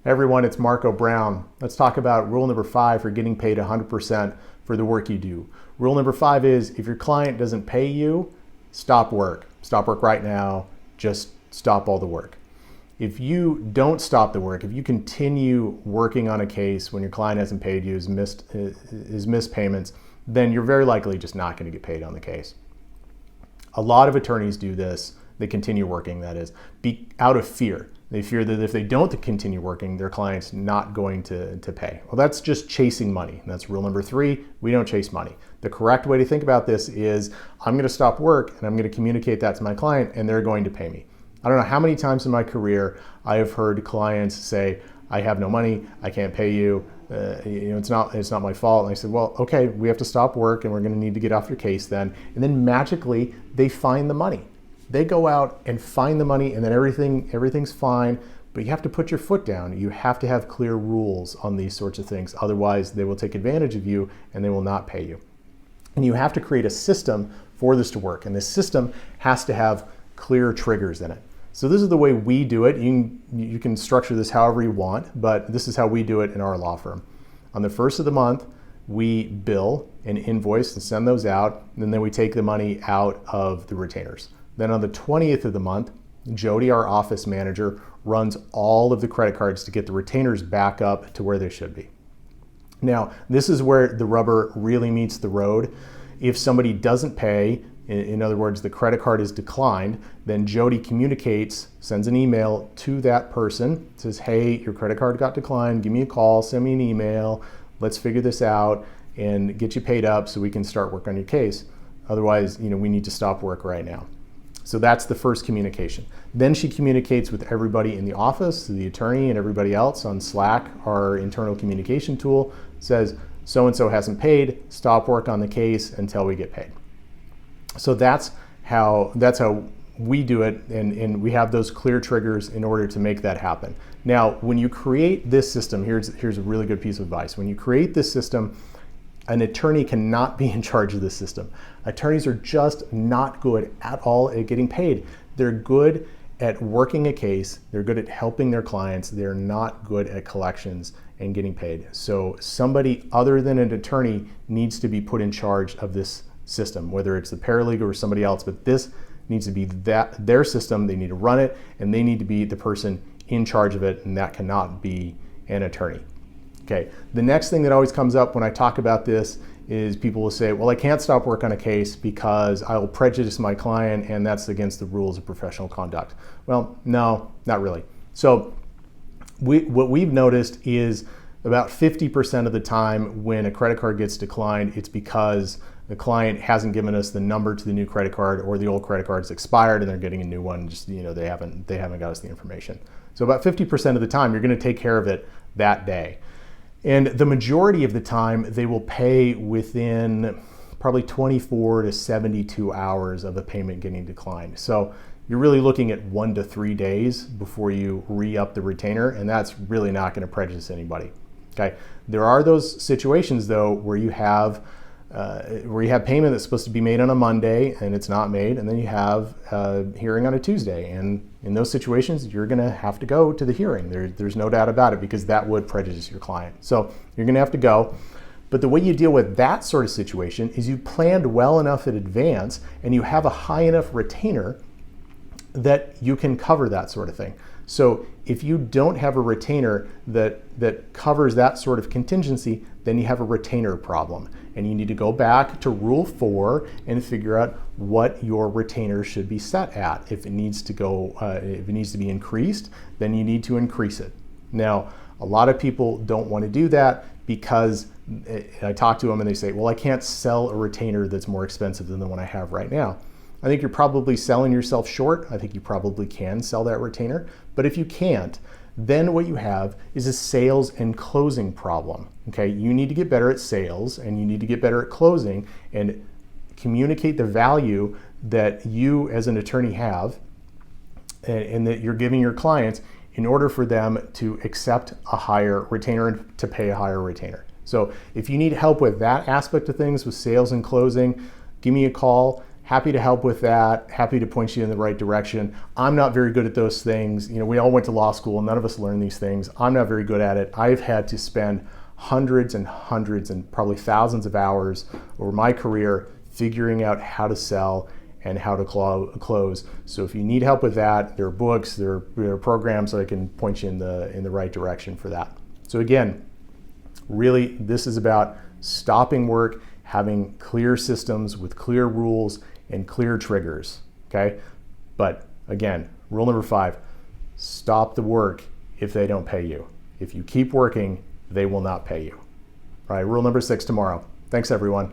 Hey everyone, it's Marco Brown. Let's talk about rule number 5 for getting paid 100% for the work you do. Rule number 5 is if your client doesn't pay you, stop work. Stop work right now. Just stop all the work. If you don't stop the work, if you continue working on a case when your client hasn't paid you, has missed payments, then you're very likely just not going to get paid on the case. A lot of attorneys do this. They continue working, that is, out of fear. They fear that if they don't continue working, their client's not going to pay. Well, that's just chasing money. That's rule number 3. We don't chase money. The correct way to think about this is I'm going to stop work and I'm going to communicate that to my client and they're going to pay me. I don't know how many times in my career I have heard clients say, I have no money, I can't pay you, it's not my fault. And I said, well, okay, we have to stop work and we're going to need to get off your case then. And then magically they find the money. They go out and find the money and then everything's fine, but you have to put your foot down. You have to have clear rules on these sorts of things. Otherwise, they will take advantage of you and they will not pay you. And you have to create a system for this to work. And this system has to have clear triggers in it. So this is the way we do it. You can structure this however you want, but this is how we do it in our law firm. On the first of the month, we bill and invoice and send those out, and then we take the money out of the retainers. Then on the 20th of the month, Jody, our office manager, runs all of the credit cards to get the retainers back up to where they should be. Now, this is where the rubber really meets the road. If somebody doesn't pay, in other words, the credit card is declined, then Jody communicates, sends an email to that person, says, hey, your credit card got declined, give me a call, send me an email, let's figure this out and get you paid up so we can start work on your case. Otherwise, we need to stop work right now. So that's the first communication. Then she communicates with everybody in the office, the attorney and everybody else on Slack, our internal communication tool, says so-and-so hasn't paid, stop work on the case until we get paid. So that's how we do it, and we have those clear triggers in order to make that happen. Now, when you create this system, here's a really good piece of advice. When you create this system, an attorney cannot be in charge of this system. Attorneys are just not good at all at getting paid. They're good at working a case. They're good at helping their clients. They're not good at collections and getting paid. So somebody other than an attorney needs to be put in charge of this system, whether it's the paralegal or somebody else, but this needs to be their system. They need to run it and they need to be the person in charge of it, and that cannot be an attorney. Okay, the next thing that always comes up when I talk about this is people will say, well, I can't stop work on a case because I will prejudice my client and that's against the rules of professional conduct. Well, no, not really. So what we've noticed is about 50% of the time when a credit card gets declined, it's because the client hasn't given us the number to the new credit card, or the old credit card's expired and they're getting a new one. Just, they haven't got us the information. So about 50% of the time, you're going to take care of it that day. And the majority of the time, they will pay within probably 24 to 72 hours of a payment getting declined. So you're really looking at 1 to 3 days before you re-up the retainer, and that's really not going to prejudice anybody. Okay. There are those situations though where you have payment that's supposed to be made on a Monday and it's not made, and then you have a hearing on a Tuesday, and in those situations you're going to have to go to the hearing. There's no doubt about it, because that would prejudice your client. So you're going to have to go. But the way you deal with that sort of situation is you planned well enough in advance and you have a high enough retainer that you can cover that sort of thing. So if you don't have a retainer that covers that sort of contingency, then you have a retainer problem. And you need to go back to Rule 4 and figure out what your retainer should be set at. If it needs to be increased, then you need to increase it. Now, a lot of people don't want to do that because I talk to them and they say, well, I can't sell a retainer that's more expensive than the one I have right now. I think you're probably selling yourself short. I think you probably can sell that retainer. But if you can't, then what you have is a sales and closing problem. Okay, you need to get better at sales and you need to get better at closing and communicate the value that you as an attorney have and that you're giving your clients in order for them to accept a higher retainer and to pay a higher retainer. So if you need help with that aspect of things, with sales and closing, give me a call. happy to help with that, happy to point you in the right direction. I'm not very good at those things. You know, we all went to law school, none of us learned these things. I'm not very good at it. I've had to spend hundreds and hundreds and probably thousands of hours over my career figuring out how to sell and how to close. So if you need help with that, there are books, there are programs that I can point you in the right direction for that. So again, really, this is about stopping work, having clear systems with clear rules and clear triggers, okay? But again, rule number 5, stop the work if they don't pay you. If you keep working, they will not pay you. All right, rule number 6 tomorrow. Thanks, everyone.